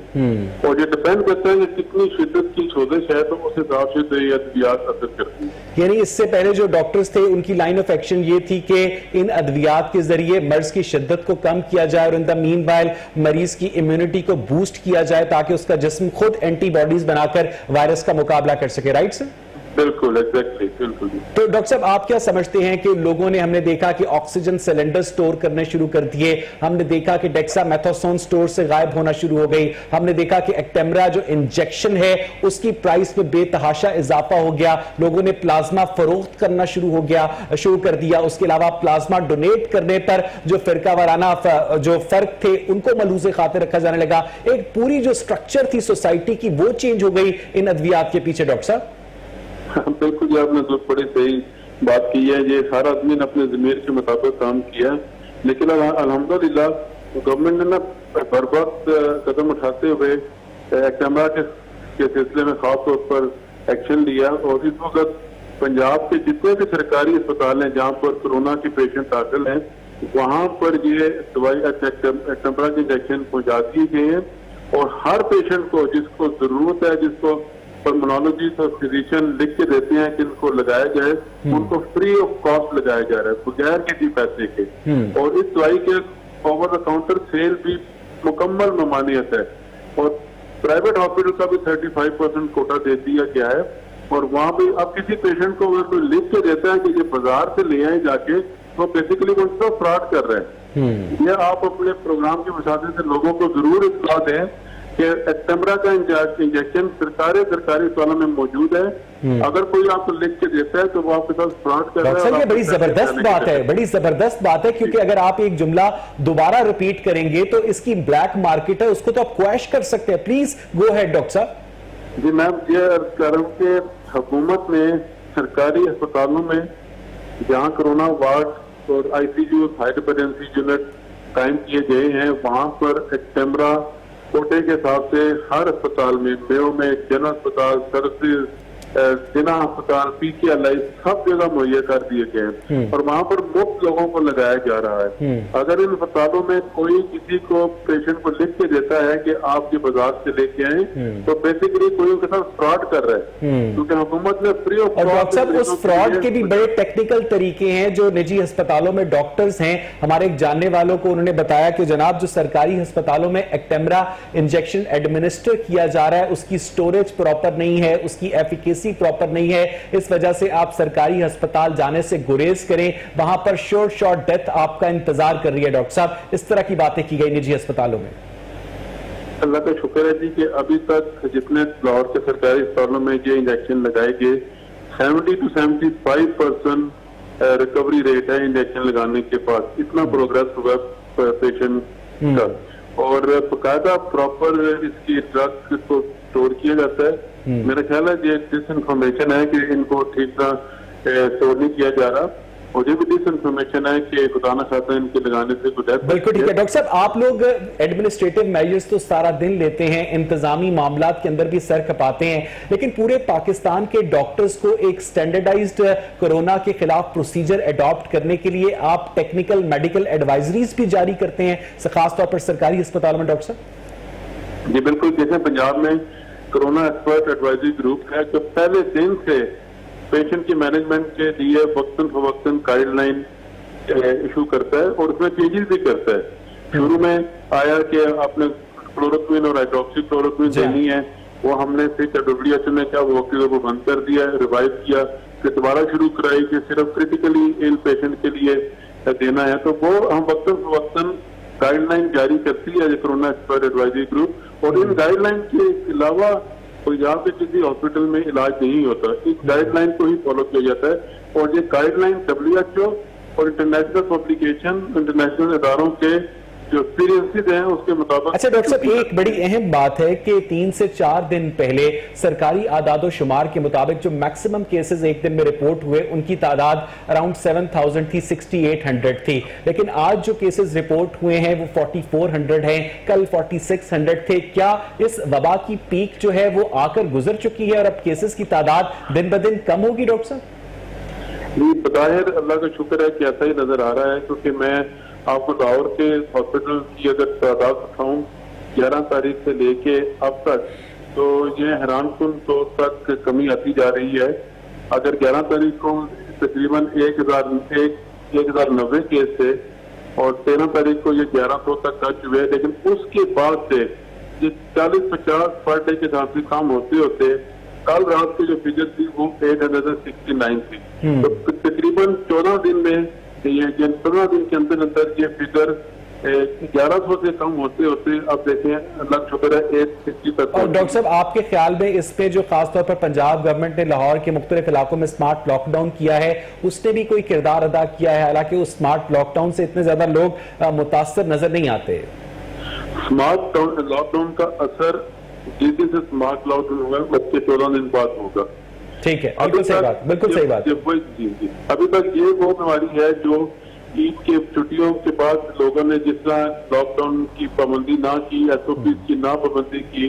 और ये डिपेंड करता है कि कितनी शिद्दत की सोजिश है, तो उस हिसाब से तो ये अद्वियात असर करती है। यानी इससे पहले जो डॉक्टर्स थे उनकी लाइन ऑफ एक्शन ये थी कि इन अद्वियात के जरिए मर्ज की शिद्दत को कम किया जाए और इन द मीन वाइल मरीज की इम्यूनिटी को बूस्ट किया जाए ताकि उसका जिस्म खुद एंटीबॉडीज बनाकर वायरस का मुकाबला कर सके। Right sir? बिल्कुल, एग्जैक्टली, बिल्कुल। तो डॉक्टर साहब, आप क्या समझते हैं कि लोगों ने, हमने देखा कि ऑक्सीजन सिलेंडर स्टोर करने शुरू कर दिए, हमने देखा कि डेक्सामेथासोन स्टोर से गायब होना शुरू हो गई, हमने देखा कि एक्टेम्बरा जो इंजेक्शन है उसकी प्राइस में बेतहाशा इजाफा हो गया, लोगों ने प्लाज्मा फरोख्त करना शुरू कर दिया। उसके अलावा प्लाज्मा डोनेट करने पर जो फिरका वाराना जो फर्क थे उनको मलूज़े खातिर रखा जाने लगा। एक पूरी जो स्ट्रक्चर थी सोसाइटी की वो चेंज हो गई इन अद्वियात के पीछे। डॉक्टर साहब बिल्कुल, ये आपने तो बड़ी सही बात की है। ये सारा आदमी ने अपने ज़मीर के मुताबिक काम किया, लेकिन अल्हम्दुलिल्लाह गवर्नमेंट ने ना बर वक्त कदम उठाते हुए एक्टेम्बरा के सिलसिले में खास तौर पर एक्शन लिया। और इस वक्त पंजाब के जितने भी सरकारी अस्पताल हैं जहाँ पर कोरोना के पेशेंट दाखिल हैं, वहाँ पर ये दवाई एक्टेम्बरा के इंजेक्शन पहुँचा दिए गए हैं। और हर पेशेंट को जिसको जरूरत है, जिसको पल्मोनोलॉजिस्ट और फिजिशियन लिख के देते हैं कि इनको लगाया जाए, उनको फ्री ऑफ कॉस्ट लगाया जा रहा है, बगैर किसी पैसे के। और इस दवाई के ओवर द काउंटर सेल भी मुकम्मल ममानियत है। और प्राइवेट हॉस्पिटल का भी 35% कोटा दे दिया गया है। और वहाँ भी अब किसी पेशेंट को अगर कोई लिख के देता है कि ये बाजार से ले आए जाके, तो बेसिकली वो उसका फ्रॉड कर रहे हैं। ये आप अपने प्रोग्राम के मुसाफिर से लोगों को जरूर इत्तला दें कि एक्टेम्बरा का इंजेक्शन सरकारी अस्पतालों में मौजूद है। अगर कोई आपको लिख के देता है तो वो आपके साथ फ्रॉड कर रहा है। ये बड़ी जबरदस्त बात है, बड़ी जबरदस्त बात है, क्योंकि अगर आप एक जुमला दोबारा रिपीट करेंगे तो इसकी ब्लैक मार्केट है, उसको तो आप क्वैश कर सकते हैं। प्लीज गो अहेड डॉक्टर साहब। जी, मैं ये अर्ज कर रहा हूँ कि हुकूमत ने सरकारी अस्पतालों में जहाँ कोरोना वार्ड और ICU हाई डिपेंडेंसी यूनिट कायम किए गए हैं, वहाँ पर एक्टेम्बरा कोटे के हिसाब से हर अस्पताल में, मेयो में, जनरल अस्पताल, सर्विस, जिना अस्पताल, PKLI सब जगह मुहैया कर दिए गए हैं। और वहाँ पर मुफ्त लोगों को लगाया जा रहा है। अगर इन अस्पतालों में कोई किसी को पेशेंट को लिख के देता है कि आप ये बाजार से लेके आए, तो बेसिकली कोई उनके साथ फ्रॉड कर रहा है, क्योंकि हुकूमत ने फ्री ऑफ कॉस्ट। उस फ्रॉड के भी बड़े टेक्निकल तरीके हैं जो निजी अस्पतालों में डॉक्टर्स हैं, हमारे एक जानने वालों को उन्होंने बताया कि जनाब जो सरकारी अस्पतालों में एक्टेम्बरा इंजेक्शन एडमिनिस्टर किया जा रहा है उसकी स्टोरेज प्रॉपर नहीं है, उसकी एफिकेसी प्रॉपर नहीं है, इस वजह से आप सरकारी अस्पताल जाने से गुरेज करें, वहां पर शॉर्ट डेथ आपका इंतजार कर रही है। डॉक्टर साहब, इस तरह की बातें की गई निजी अस्पतालों में। अल्लाह का शुक्र है जी कि अभी तक जितने लाहौर के सरकारी अस्पतालों में ये इंजेक्शन लगाए गए, 70 to 75% रिकवरी रेट है इंजेक्शन लगाने के बाद। इतना प्रोग्रेस हुआ पेशेंट का। और बाकायदा प्रॉपर इसकी ड्रग को स्टोर किया जाता है। मेरा ख्याल है ये डिस इन्फॉर्मेशन है कि इनको ठीक तरह स्टोर नहीं किया जा रहा। और ये भी डिस इन्फॉर्मेशन है कि खुदा न खास्ता इनके लगाने से कुछ। बिल्कुल ठीक है डॉक्टर साहब, आप लोग एडमिनिस्ट्रेटिव मेजर्स तो सारा दिन लेते हैं, इंतजामी मामलात के अंदर भी सर खपाते हैं, लेकिन पूरे पाकिस्तान के डॉक्टर्स को एक स्टैंडर्डाइज्ड कोरोना के खिलाफ प्रोसीजर अडॉप्ट करने के लिए आप टेक्निकल मेडिकल एडवाइजरीज भी जारी करते हैं, खासतौर पर सरकारी अस्पतालों में। डॉक्टर साहब जी बिल्कुल, जैसे पंजाब में कोरोना एक्सपर्ट एडवाइजरी ग्रुप है जो पहले दिन से पेशेंट की मैनेजमेंट के लिए वक्तन फवक्तन गाइडलाइन इशू करता है और उसमें चेंजेस भी करता है। शुरू में आया कि आपने क्लोरोक्विन और हाइड्रोक्सीक्लोरोक्विन देनी है, वो हमने फिर WHO ने क्या वो बंद कर दिया, रिवाइव किया, फिर दोबारा शुरू कराई कि सिर्फ क्रिटिकली इल पेशेंट के लिए देना है। तो वो हम वक्तन फवक्तन गाइडलाइन जारी करती है कोरोना एक्सपर्ट एडवाइजरी ग्रुप। और इन गाइडलाइन के अलावा पंजाब के किसी हॉस्पिटल में इलाज नहीं होता, इस गाइडलाइन को ही फॉलो किया जाता है। और ये गाइडलाइन WHO और इंटरनेशनल पब्लिकेशन, इंटरनेशनल इदारों के जो एक्सपीरियंसेस हैं उसके मुताबिक। अच्छा डॉक्टर साहब, एक बड़ी अहम बात है कि 3 से 4 दिन पहले सरकारी आदादो शुमार के मुताबिक जो मैक्सिमम केसेस एक दिन में रिपोर्ट हुए उनकी तादाद अराउंड 7000 थी, 6800 थी, लेकिन आज जो केसेस रिपोर्ट हुए हैं वो 4400 हैं, कल 4600 थे। क्या इस वबा की पीक जो है वो आकर गुजर चुकी है और अब केसेस की तादाद दिन ब दिन कम होगी डॉक्टर साहब? बज़ाहिर अल्लाह का शुक्र है कि ऐसा ही नजर आ रहा है, क्योंकि मैं आपको लाहौर के हॉस्पिटल की अगर तादाद बताऊं 11 तारीख से लेके अब तक, तो ये हैरानकुन तौर तक कमी आती जा रही है। अगर 11 तारीख को तकरीबन 1090 केस थे और 13 तारीख को ये 1100 तक टच हुए, लेकिन उसके बाद से ये 40-50 पर डे के हिसाब से काम होते होते कल रात की जो फिगर थी वो 869 थी। तो तकरीबन 14 दिन में ये 15 दिन के अंदर अंदर ये फिगर 1100 से कम होते होते अब देखें अल्लाह शुक्र है 860 तक। और डॉक्टर साहब, आपके ख्याल में इस पे जो खासतौर पर पंजाब गवर्नमेंट ने लाहौर के मुख्तलिफ इलाकों में स्मार्ट लॉकडाउन किया है उसने भी कोई किरदार अदा किया है? हालांकि उस स्मार्ट लॉकडाउन से इतने ज्यादा लोग मुतासर नजर नहीं आते। स्मार्ट लॉकडाउन का असर जिस दिन से स्मार्ट लॉकडाउन होगा उसके 14 दिन बाद होगा। ठीक है, बिल्कुल सही बात, बिल्कुल सही बात। जी, अभी तक ये वो बीमारी है जो ईद के छुट्टियों के बाद लोगों ने जिस तरह लॉकडाउन की पाबंदी ना की, SOP की ना पाबंदी की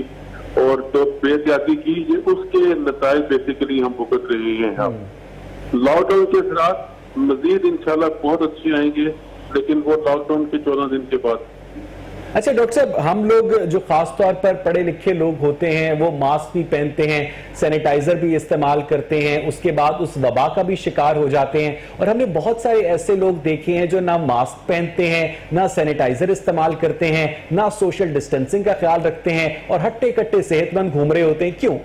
और जो बेहतियाती की, ये उसके नताइज बेसिकली हम भुगत रहे हैं। हम लॉकडाउन के साथ मजीद इंशाल्लाह बहुत अच्छे आएंगे, लेकिन वो लॉकडाउन के 14 दिन के बाद। अच्छा डॉक्टर साहब, हम लोग जो खास तौर पर पढ़े लिखे लोग होते हैं वो मास्क भी पहनते हैं, सैनिटाइजर भी इस्तेमाल करते हैं, उसके बाद उस वबा का भी शिकार हो जाते हैं। और हमने बहुत सारे ऐसे लोग देखे हैं जो ना मास्क पहनते हैं, ना सैनिटाइजर इस्तेमाल करते हैं, ना सोशल डिस्टेंसिंग का ख्याल रखते हैं और हट्टे कट्टे सेहतमंद घूम रहे होते हैं। क्यों?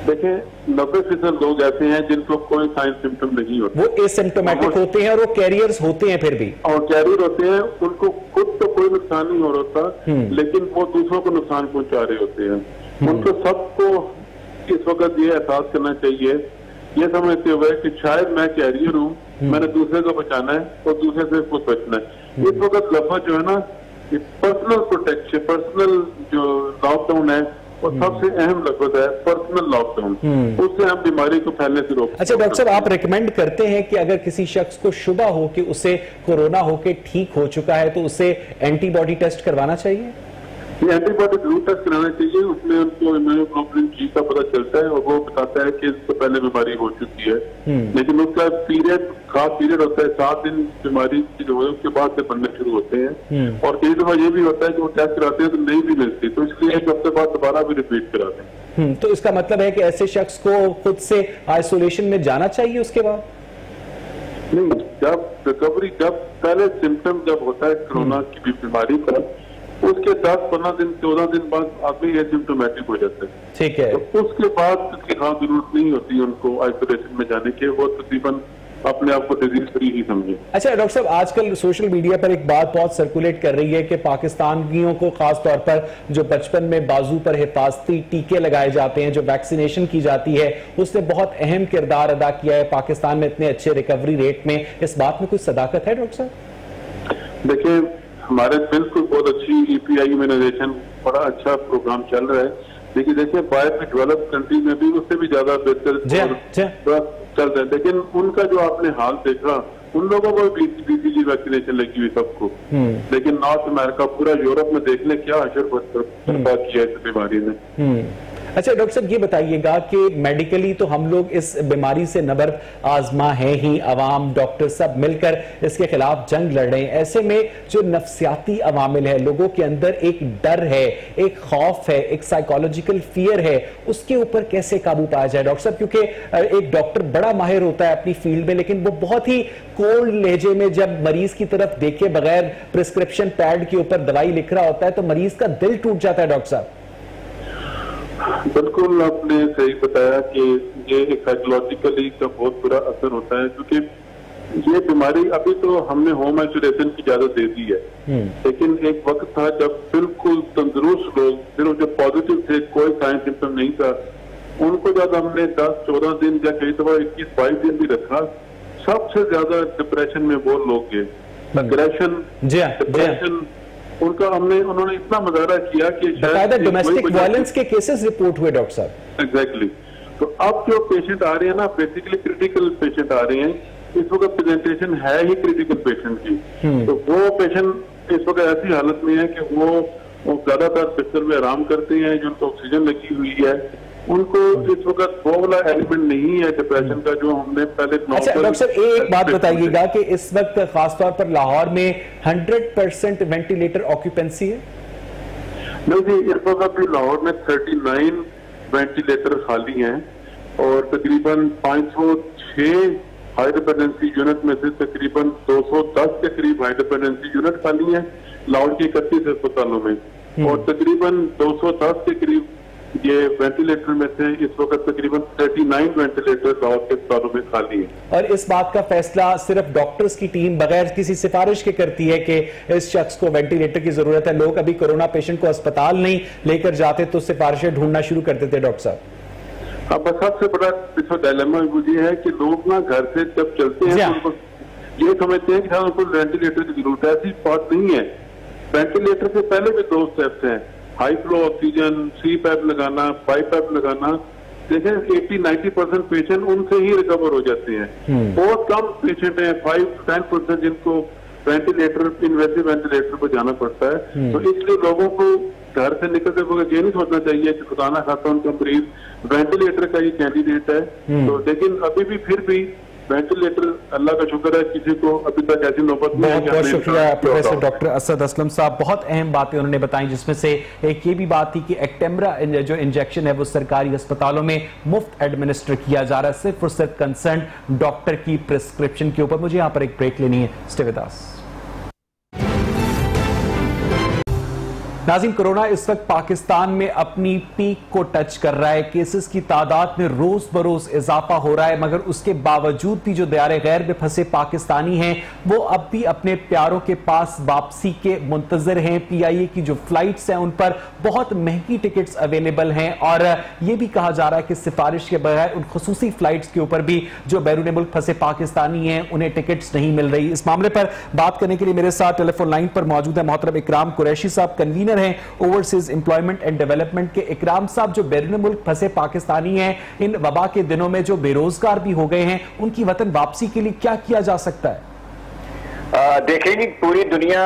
देखें 90% लोग ऐसे हैं जिनको कोई साइन सिम्टम नहीं होते, वो एसिम्प्टोमेटिक होते हैं और वो कैरियर्स होते हैं फिर भी, और कैरियर होते हैं, उनको खुद तो कोई नुकसान नहीं हो रहा था लेकिन वो दूसरों को नुकसान पहुंचा रहे होते हैं। उनको सबको इस वक्त ये एहसास करना चाहिए, ये समझते हुए कि शायद मैं कैरियर हूँ, मैंने दूसरे को बचाना है और दूसरे से खुद बचना है। इस वक्त लफ्ज जो है ना, पर्सनल प्रोटेक्शन, पर्सनल जो लॉकडाउन है और सबसे अहम लफ्ज है पर्सनल लॉकडाउन, उससे हम बीमारी को फैलने से रोक। अच्छा डॉक्टर साहब, आप रिकमेंड करते हैं कि अगर किसी शख्स को शुबा हो कि उसे कोरोना होके ठीक हो चुका है तो उसे एंटीबॉडी टेस्ट करवाना चाहिए? ये एंटीबॉडी जरूर टेस्ट कराना चाहिए, उसमें उनको इम्यूनोग्लोबुलिन जी का पता चलता है और वो बताता है कि इससे पहले बीमारी हो चुकी है। लेकिन उसका पीरियड खास पीरियड होता है, 7 दिन बीमारी जो है उसके बाद से बनने शुरू होते हैं। और कई दफा ये भी होता है कि वो टेस्ट कराते हैं तो नहीं भी मिलती, तो इसलिए 1 हफ्ते बाद दोबारा भी रिपीट कराते हैं। तो इसका मतलब है कि ऐसे शख्स को खुद से आइसोलेशन में जाना चाहिए उसके बाद? नहीं, जब रिकवरी, जब पहले सिम्टम जब होता है कोरोना की बीमारी का, उसके 10-15 दिन 14 दिन बाद आदमी एसिम्प्टोमेटिक हो जाता है। ठीक है, तो उसके बाद किसी खास जरूरत नहीं होती उनको आइसोलेशन में जाने के, वो तकरीबन अपने आप को डिजीज फ्री ही समझे। अच्छा डॉक्टर साहब, आजकल सोशल मीडिया पर एक बात बहुत सर्कुलेट कर रही है कि पाकिस्तानियों को खास तौर पर जो बचपन में बाजू पर हिफाजती टीके लगाए जाते हैं, जो वैक्सीनेशन की जाती है, उसने बहुत अहम किरदार अदा किया है पाकिस्तान में इतने अच्छे रिकवरी रेट में। इस बात में कुछ सदाकत है डॉक्टर साहब? देखिए, हमारे बिल्कुल बहुत अच्छी EPI इम्यूनाइजेशन, बड़ा अच्छा प्रोग्राम चल रहा है। लेकिन देखिए बाहर में डेवलप कंट्री में भी उससे भी ज्यादा बेहतर चल रहा है, लेकिन उनका जो आपने हाल देखा, उन लोगों को BCG वैक्सीनेशन लगी हुई सबको, लेकिन नॉर्थ अमेरिका, पूरा यूरोप में देखने क्या अशर बर्पा किया इस बीमारी ने। अच्छा डॉक्टर साहब, ये बताइएगा कि मेडिकली तो हम लोग इस बीमारी से नबर्द आजमा है ही, अवाम, डॉक्टर सब मिलकर इसके खिलाफ जंग लड़ रहे हैं। ऐसे में जो नफ्सियाती अवामिल है, लोगों के अंदर एक डर है, एक खौफ है, एक साइकोलॉजिकल फियर है, उसके ऊपर कैसे काबू पाया जाए डॉक्टर साहब? क्योंकि एक डॉक्टर बड़ा माहिर होता है अपनी फील्ड में, लेकिन वो बहुत ही कोल्ड लहजे में जब मरीज की तरफ देखे बगैर प्रिस्क्रिप्शन पैड के ऊपर दवाई लिख रहा होता है तो मरीज का दिल टूट जाता है। डॉक्टर साहब, बिल्कुल आपने सही बताया कि ये एक साइकोलॉजिकली का बहुत बुरा असर होता है, क्योंकि ये बीमारी अभी तो हमने होम आइसोलेशन की इजाजत दे दी है, लेकिन एक वक्त था जब बिल्कुल तंदुरुस्त लोग, सिर्फ जो पॉजिटिव थे, कोई साइन सिम्टम नहीं था, उनको जब हमने 10-14 दिन या कई दफा 21-22 दिन भी रखा, सबसे ज्यादा डिप्रेशन में वो लोग गए। अग्रेशन, डिप्रेशन, उन्होंने इतना मुजाहरा किया कि शायद डोमेस्टिक वायलेंस के केसेस रिपोर्ट हुए डॉक्टर साहब। एग्जैक्टली। तो अब जो पेशेंट आ रहे हैं ना, बेसिकली क्रिटिकल पेशेंट आ रहे हैं, इस वक्त प्रेजेंटेशन है ही क्रिटिकल पेशेंट की। तो वो पेशेंट इस वक्त ऐसी हालत में है कि वो ज्यादातर बिस्तर में आराम करते हैं, जिनको ऑक्सीजन लगी हुई है, उनको इस वक्त वो वाला एलिमेंट नहीं है डिप्रेशन का जो हमने पहले। अच्छा डॉक्टर साहब, एक बात बताइएगा कि इस वक्त खासतौर पर लाहौर में 100% वेंटिलेटर ऑक्यूपेंसी है? नहीं जी, इस वक्त भी लाहौर में 39 वेंटिलेटर खाली हैं और तकरीबन 506 हाई डिपेंडेंसी यूनिट में से तकरीबन 210 के करीब हाई डिपेंडेंसी यूनिट खाली हैं लाहौर के 31 अस्पतालों में, और तकरीबन 210 के करीब ये वेंटिलेटर में से इस वक्त तकरीबन 39 वेंटिलेटर लाहौर के अस्पतालों में खाली है। और इस बात का फैसला सिर्फ डॉक्टर्स की टीम बगैर किसी सिफारिश के करती है कि इस शख्स को वेंटिलेटर की जरूरत है? लोग अभी कोरोना पेशेंट को अस्पताल नहीं लेकर जाते तो सिफारिशें ढूंढना शुरू कर देते डॉक्टर साहब। अब सबसे बड़ा डायलेमा ये है कि लोग ना घर से जब चलते हैं तो उनको ये समझते हैं कि हाँ उनको वेंटिलेटर की जरूरत है। ऐसी बात नहीं है। वेंटिलेटर से पहले भी 2 स्टेप्स हैं, हाई फ्लो ऑक्सीजन, सी पैप लगाना, पाई पैप लगाना। देखें 80-90% पेशेंट उनसे ही रिकवर हो जाते हैं। बहुत कम पेशेंट हैं, 5-10% जिनको वेंटिलेटर, इन्वेसिव वेंटिलेटर पर जाना पड़ता है। तो इसलिए लोगों को घर से निकलते वक्त ये नहीं सोचना चाहिए कि खुदा ना खासा उनका मरीज वेंटिलेटर का ही कैंडिडेट है। तो लेकिन अभी भी फिर भी वेंटिलेटर, अल्लाह का शुक्र है, किसी को अभी तक ऐसी नौबत नहीं है। बहुत शुक्रिया प्रोफेसर डॉक्टर असद असलम साहब, बहुत अहम बातें उन्होंने बताई, जिसमें से एक ये भी बात थी कि एक्टेम्बरा जो इंजेक्शन है वो सरकारी अस्पतालों में मुफ्त एडमिनिस्टर किया जा रहा है, सिर्फ और सिर्फ कंसर्न डॉक्टर की प्रिस्क्रिप्शन के ऊपर। मुझे यहाँ पर एक ब्रेक लेनी है, स्टे विद अस। नाज़रीन, कोरोना इस वक्त पाकिस्तान में अपनी पीक को टच कर रहा है। केसेस की तादाद में रोज बरोज इजाफा हो रहा है, मगर उसके बावजूद भी जो दायरे गैर में फंसे पाकिस्तानी हैं वो अब भी अपने प्यारों के पास वापसी के मुंतजर हैं। PIA की जो फ्लाइट्स हैं उन पर बहुत महंगी टिकट्स अवेलेबल हैं, और यह भी कहा जा रहा है कि सिफारिश के बगैर उन खुसूसी फ्लाइट्स के ऊपर भी जो बैरून मुल्क फंसे पाकिस्तानी हैं उन्हें टिकट्स नहीं मिल रही। इस मामले पर बात करने के लिए मेरे साथ टेलीफोन लाइन पर मौजूद है मोहतरम इकराम कुरैशी साहब, कन्वीनर हैं ओवरसीज एम्प्लॉयमेंट एंड डेवलपमेंट के। इकराम साहब, जो बैरून मुल्क फंसे पाकिस्तानी हैं, इन वबा के दिनों में जो बेरोजगार भी हो गए हैं, उनकी वतन वापसी के लिए क्या किया जा सकता है? देखेंगे पूरी दुनिया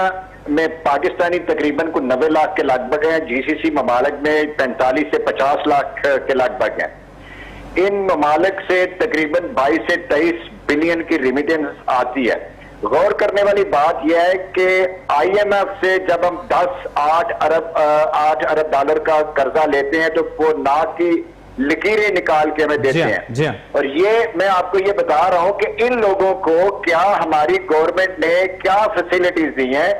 में पाकिस्तानी तकरीबन को 90 लाख के लगभग हैं। GCC ममालिक में 45 से 50 लाख के लगभग हैं। इन ममालिक से तकरीबन 22 से 23 बिलियन की रेमिटेंस आती है। गौर करने वाली बात यह है कि IMF से जब हम 8 अरब डॉलर का कर्जा लेते हैं तो वो नाक की लकीरें निकाल के हमें देते हैं। और ये मैं आपको ये बता रहा हूं कि इन लोगों को क्या हमारी गवर्नमेंट ने क्या फैसिलिटीज दी हैं,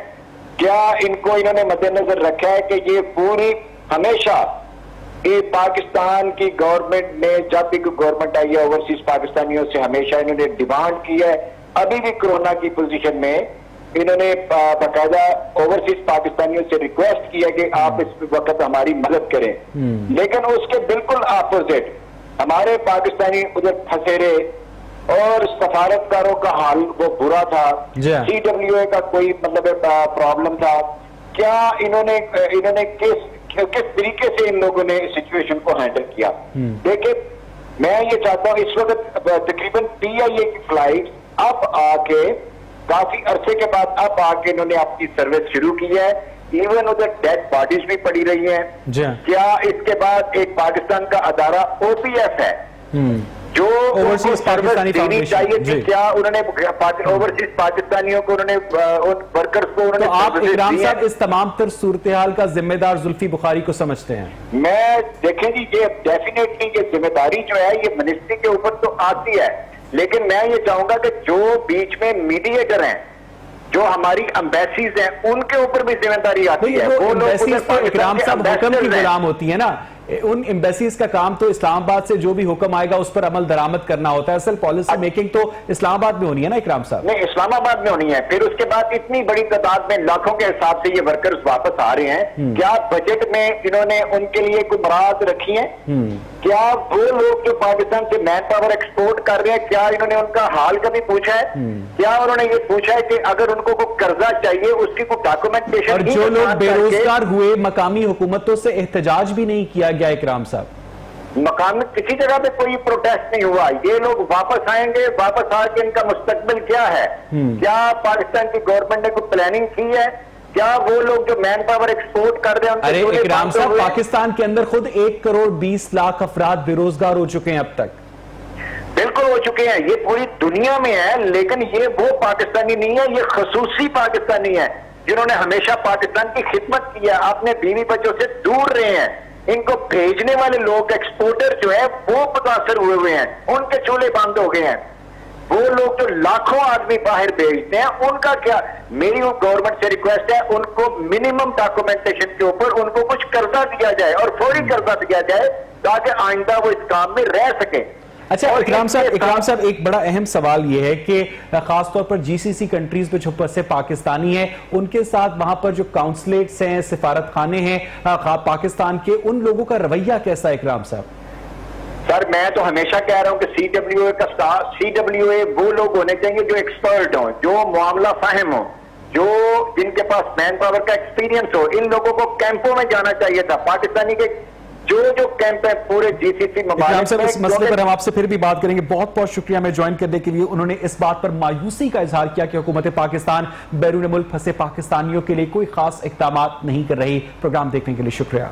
क्या इनको इन्होंने मद्देनजर रखा है कि ये पूरी हमेशा ये पाकिस्तान की गवर्नमेंट ने, जब भी गवर्नमेंट आई है ओवरसीज पाकिस्तानियों से हमेशा इन्होंने डिमांड की है। अभी भी कोरोना की पोजीशन में इन्होंने बाकायदा ओवरसीज पाकिस्तानियों से रिक्वेस्ट किया कि आप इस वक्त हमारी मदद करें, लेकिन उसके बिल्कुल अपोजिट हमारे पाकिस्तानी उधर फंसे रहे और सफारतकारों का हाल वो बुरा था। CWA का कोई मतलब प्रॉब्लम था। क्या इन्होंने किस तरीके से इन लोगों ने सिचुएशन को हैंडल किया? देखिए, मैं ये चाहता हूं, इस वक्त तकरीबन PIA की फ्लाइट अब आके काफी अरसे के बाद अब आके इन्होंने अपनी सर्विस शुरू की है। इवन उधर डेड बॉडीज भी पड़ी रही हैं। क्या इसके बाद एक पाकिस्तान का अदारा OPF है जो ओवरसीज पाकिस्तानी देनी चाहिए थी, क्या उन्होंने ओवरसीज पाकिस्तानियों को उन्होंने उन वर्कर्स को उन्होंने? तो आप इकराम साहब इस तमाम तर सूरत हाल का जिम्मेदार जुल्फी बुखारी को समझते हैं? मैं देखेंगी ये डेफिनेटली ये जिम्मेदारी जो है ये मिनिस्ट्री के ऊपर तो आती है, लेकिन मैं ये चाहूंगा कि जो बीच में मीडिएटर हैं, जो हमारी एम्बेसीज हैं, उनके ऊपर भी जिम्मेदारी आती है। वो एम्बेसीज तो इकराम साहब हुक्म की गुलाम होती है ना। उन एम्बेसीज का काम तो इस्लामाबाद से जो भी हुक्म आएगा उस पर अमल दरामद करना होता है। असल पॉलिसी मेकिंग तो इस्लामाबाद में होनी है ना इकराम साहब? नहीं, इस्लामाबाद में होनी है। फिर उसके बाद इतनी बड़ी तादाद में लाखों के हिसाब से ये वर्कर्स वापस आ रहे हैं। क्या बजट में इन्होंने उनके लिए कोई मुराद रखी है? क्या वो लोग जो पाकिस्तान से मैन पावर एक्सपोर्ट कर रहे हैं, क्या इन्होंने उनका हाल कभी पूछा है? क्या उन्होंने ये पूछा है कि अगर उनको कोई कर्जा चाहिए उसकी कोई डॉक्यूमेंटेशन? और जो लोग बेरोजगार हुए, मकामी हुकूमतों से एहतजाज भी नहीं किया गया इकराम साहब? मकामी किसी जगह पे कोई प्रोटेस्ट नहीं हुआ। ये लोग वापस आएंगे, वापस आके इनका मुस्तकबिल क्या है? क्या पाकिस्तान की गवर्नमेंट ने कोई प्लानिंग की है? क्या वो लोग जो मैन पावर एक्सपोर्ट कर रहे हैं? अरे इकराम साहब, पाकिस्तान के अंदर खुद 1 करोड़ 20 लाख अफराद बेरोजगार हो चुके हैं अब तक। बिल्कुल हो चुके हैं, ये पूरी दुनिया में है, लेकिन ये वो पाकिस्तानी नहीं है, ये खसूसी पाकिस्तानी है जिन्होंने हमेशा पाकिस्तान की खिदमत की है, अपने बीवी बच्चों से दूर रहे हैं। इनको भेजने वाले लोग, एक्सपोर्टर जो है, वो मुतासर हुए हैं, उनके चूल्हे बंद हो गए हैं। वो लोग जो लाखों आदमी बाहर भेजते हैं, उनका क्या? मेरी गवर्नमेंट से रिक्वेस्ट है, उनको मिनिमम डॉक्यूमेंटेशन के ऊपर उनको कुछ कर्जा दिया जाए और फौरी कर्जा दिया जाए ताकि आइंदा वो इस काम में रह सके। अच्छा इकराम साहब, एक बड़ा अहम सवाल यह है कि खासतौर पर जीसीसी कंट्रीज में जो फंसे पाकिस्तानी हैं, उनके साथ वहां पर जो काउंसलेट्स हैं, सिफारत खाने हैं पाकिस्तान के, उन लोगों का रवैया कैसा है इकराम साहब? सर मैं तो हमेशा कह रहा हूं कि सीडब्ल्यूए का स्टाफ, सीडब्ल्यूए वो लोग होने चाहिए जो एक्सपर्ट हों, जो मामला फाहिम हो, जो जिनके पास मैन पावर का एक्सपीरियंस हो। इन लोगों को कैंपों में जाना चाहिए था। पाकिस्तानी के जो कैंप है पूरे जीसीसी ममालिक में। इस मसले पर हम आपसे फिर भी बात करेंगे। बहुत बहुत शुक्रिया हमें ज्वाइन करने के लिए। उन्होंने इस बात पर मायूसी का इजहार किया कि हुकूमत पाकिस्तान बैरून मुल्क फंसे पाकिस्तानियों के लिए कोई खास इक़दाम नहीं कर रही। प्रोग्राम देखने के लिए शुक्रिया।